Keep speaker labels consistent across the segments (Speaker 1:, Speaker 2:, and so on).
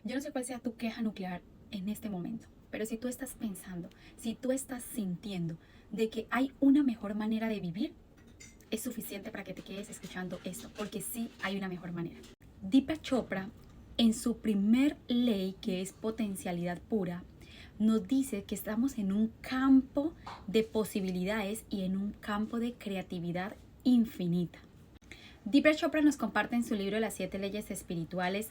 Speaker 1: Yo no sé cuál sea tu queja nuclear en este momento, pero si tú estás pensando, si tú estás sintiendo de que hay una mejor manera de vivir, es suficiente para que te quedes escuchando esto, porque sí hay una mejor manera. Deepak Chopra, en su primer ley, que es potencialidad pura, nos dice que estamos en un campo de posibilidades y en un campo de creatividad infinita. Deepak Chopra nos comparte en su libro Las 7 leyes espirituales,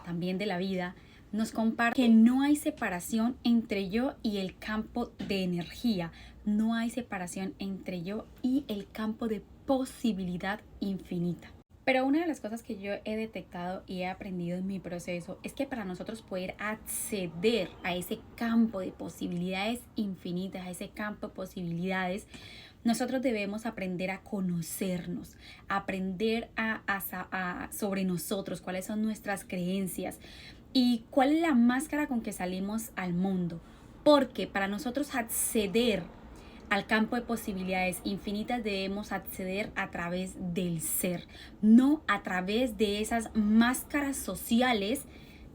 Speaker 1: también de la vida, nos comparte que no hay separación entre yo y el campo de energía, no hay separación entre yo y el campo de posibilidad infinita. Pero una de las cosas que yo he detectado y he aprendido en mi proceso es que para nosotros poder acceder a ese campo de posibilidades infinitas, a ese campo de posibilidades, nosotros debemos aprender a conocernos, aprender sobre nosotros, cuáles son nuestras creencias y cuál es la máscara con que salimos al mundo. Porque para nosotros acceder al campo de posibilidades infinitas debemos acceder a través del ser, no a través de esas máscaras sociales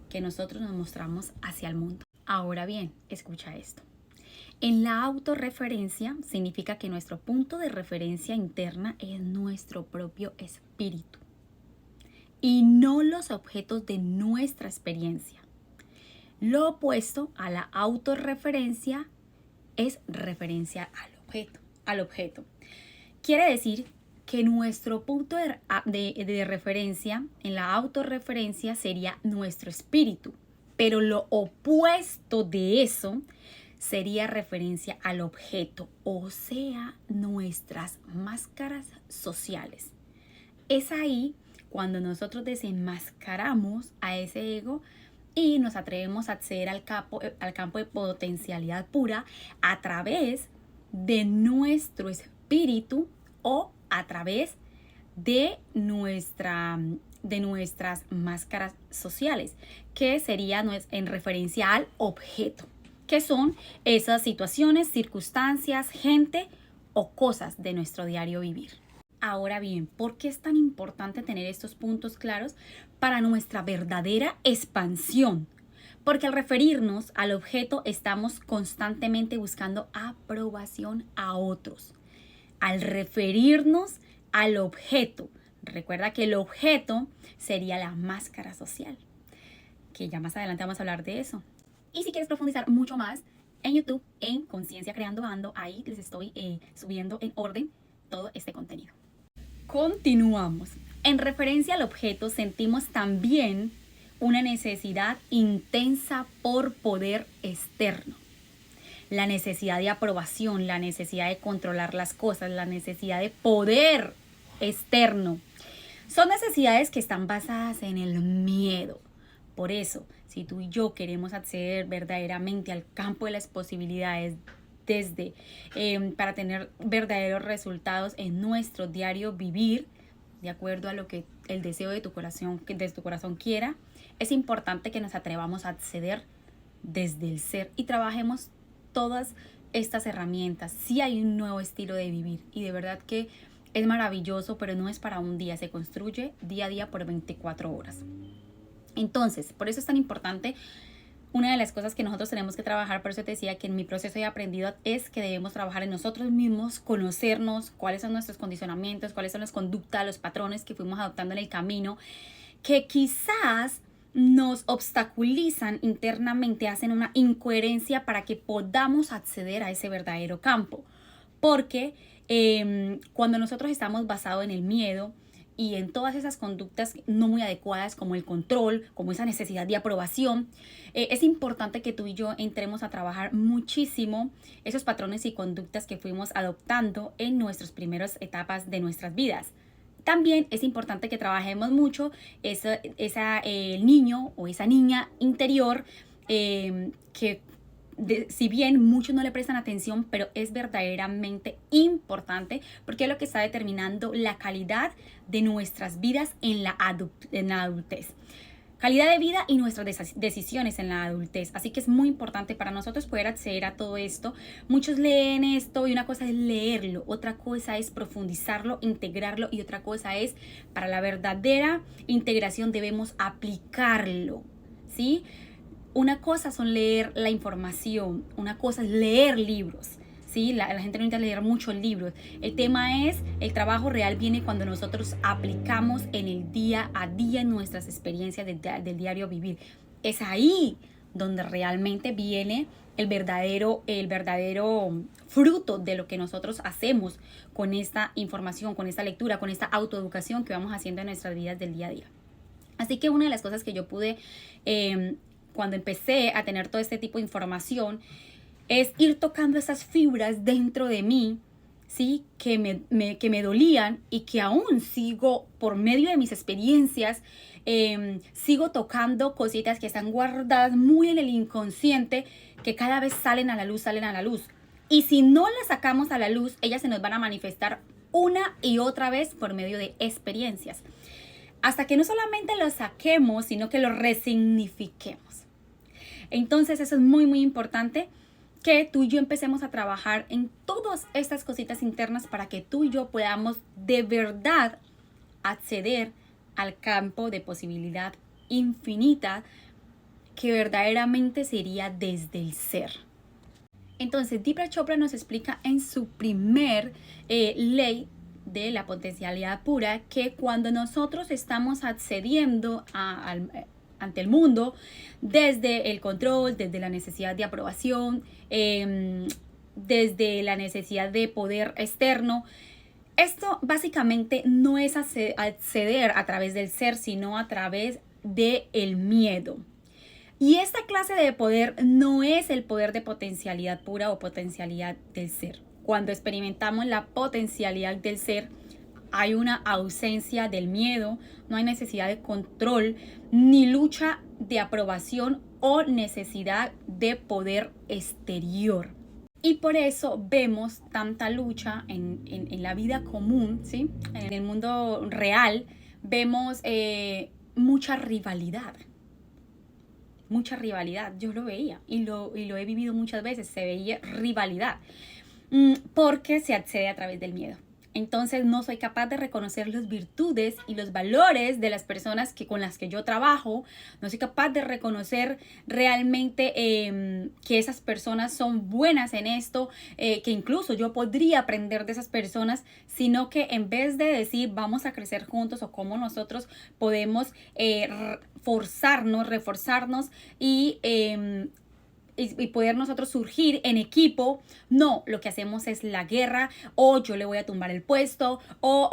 Speaker 1: que nosotros nos mostramos hacia el mundo. Ahora bien, escucha esto. En la autorreferencia significa que nuestro punto de referencia interna es nuestro propio espíritu y no los objetos de nuestra experiencia. Lo opuesto a la autorreferencia es referencia al objeto. Quiere decir que nuestro punto de referencia en la autorreferencia sería nuestro espíritu, pero lo opuesto de eso sería referencia al objeto, o sea, nuestras máscaras sociales. Es ahí cuando nosotros desenmascaramos a ese ego y nos atrevemos a acceder al campo de potencialidad pura a través de nuestro espíritu o a través de nuestras máscaras sociales, que sería en referencia al objeto, que son esas situaciones, circunstancias, gente o cosas de nuestro diario vivir. Ahora bien, ¿por qué es tan importante tener estos puntos claros para nuestra verdadera expansión? Porque al referirnos al objeto estamos constantemente buscando aprobación a otros. Al referirnos al objeto, recuerda que el objeto sería la máscara social, que ya más adelante vamos a hablar de eso. Y si quieres profundizar mucho más, en YouTube, en Conciencia Creando Ando, ahí les estoy subiendo en orden todo este contenido. Continuamos. En referencia al objeto, sentimos también una necesidad intensa por poder externo. La necesidad de aprobación, la necesidad de controlar las cosas, la necesidad de poder externo. Son necesidades que están basadas en el miedo. Por eso, si tú y yo queremos acceder verdaderamente al campo de las posibilidades para tener verdaderos resultados en nuestro diario vivir, de acuerdo a lo que el deseo de tu corazón quiera, es importante que nos atrevamos a acceder desde el ser y trabajemos todas estas herramientas. Sí hay un nuevo estilo de vivir y de verdad que es maravilloso, pero no es para un día, se construye día a día por 24 horas. Entonces, por eso es tan importante. Una de las cosas que nosotros tenemos que trabajar, por eso te decía que en mi proceso he aprendido, es que debemos trabajar en nosotros mismos, conocernos, cuáles son nuestros condicionamientos, cuáles son las conductas, los patrones que fuimos adoptando en el camino, que quizás nos obstaculizan internamente, hacen una incoherencia para que podamos acceder a ese verdadero campo. Porque cuando nosotros estamos basados en el miedo, y en todas esas conductas no muy adecuadas como el control, como esa necesidad de aprobación, es importante que tú y yo entremos a trabajar muchísimo esos patrones y conductas que fuimos adoptando en nuestras primeras etapas de nuestras vidas. También es importante que trabajemos mucho el niño o esa niña interior que si bien muchos no le prestan atención, pero es verdaderamente importante porque es lo que está determinando la calidad de nuestras vidas en la adultez. Calidad de vida y nuestras decisiones en la adultez. Así que es muy importante para nosotros poder acceder a todo esto. Muchos leen esto y una cosa es leerlo, otra cosa es profundizarlo, integrarlo y otra cosa es, para la verdadera integración debemos aplicarlo. ¿sí? Una cosa son leer la información, una cosa es leer libros, ¿sí? La gente no necesita leer muchos libros. El tema es, el trabajo real viene cuando nosotros aplicamos en el día a día en nuestras experiencias del diario vivir. Es ahí donde realmente viene el verdadero fruto de lo que nosotros hacemos con esta información, con esta lectura, con esta autoeducación que vamos haciendo en nuestras vidas del día a día. Así que una de las cosas que yo pude, cuando empecé a tener todo este tipo de información, es ir tocando esas fibras dentro de mí, ¿sí? Que me dolían y que aún sigo, por medio de mis experiencias, sigo tocando cositas que están guardadas muy en el inconsciente, que cada vez salen a la luz. Y si no las sacamos a la luz, ellas se nos van a manifestar una y otra vez por medio de experiencias. Hasta que no solamente lo saquemos, sino que lo resignifiquemos. Entonces eso es muy, muy importante, que tú y yo empecemos a trabajar en todas estas cositas internas para que tú y yo podamos de verdad acceder al campo de posibilidad infinita que verdaderamente sería desde el ser. Entonces Deepak Chopra nos explica en su primer ley de la potencialidad pura que cuando nosotros estamos accediendo ante el mundo, desde el control, desde la necesidad de aprobación, desde la necesidad de poder externo. Esto básicamente no es acceder a través del ser, sino a través del miedo. Y esta clase de poder no es el poder de potencialidad pura o potencialidad del ser. Cuando experimentamos la potencialidad del ser, hay una ausencia del miedo, no hay necesidad de control, ni lucha de aprobación o necesidad de poder exterior. Y por eso vemos tanta lucha en la vida común, ¿sí? En el mundo real vemos mucha rivalidad. Mucha rivalidad, yo lo veía y lo he vivido muchas veces, se veía rivalidad, porque se accede a través del miedo. Entonces no soy capaz de reconocer las virtudes y los valores de las personas con las que yo trabajo. No soy capaz de reconocer realmente que esas personas son buenas en esto, que incluso yo podría aprender de esas personas, sino que en vez de decir vamos a crecer juntos o cómo nosotros podemos reforzarnos y poder nosotros surgir en equipo, no, lo que hacemos es la guerra, o yo le voy a tumbar el puesto, o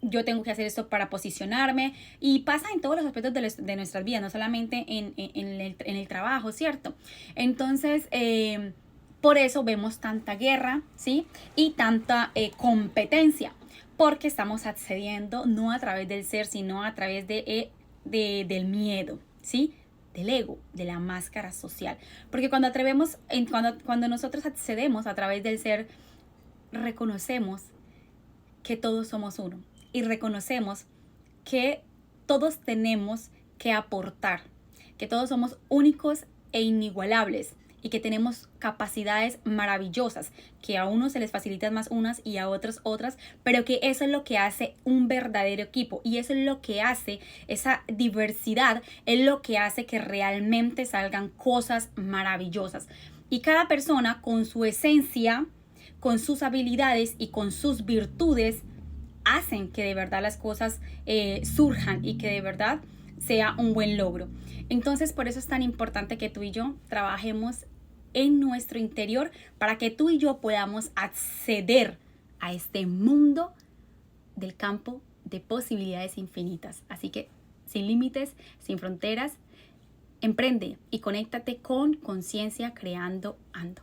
Speaker 1: yo tengo que hacer esto para posicionarme, y pasa en todos los aspectos de nuestras vidas, no solamente en el trabajo, ¿cierto? Entonces, por eso vemos tanta guerra, ¿sí? Y tanta competencia, porque estamos accediendo no a través del ser, sino a través del miedo, ¿sí? Del ego, de la máscara social. Porque cuando nosotros accedemos a través del ser, reconocemos que todos somos uno y reconocemos que todos tenemos que aportar, que todos somos únicos e inigualables y que tenemos capacidades maravillosas, que a unos se les facilitan más unas y a otros otras, pero que eso es lo que hace un verdadero equipo, y eso es lo que hace, esa diversidad es lo que hace que realmente salgan cosas maravillosas. Y cada persona con su esencia, con sus habilidades y con sus virtudes hacen que de verdad las cosas surjan y que de verdad sea un buen logro. Entonces, por eso es tan importante que tú y yo trabajemos en nuestro interior para que tú y yo podamos acceder a este mundo del campo de posibilidades infinitas. Así que sin límites, sin fronteras, emprende y conéctate con conciencia creando ando.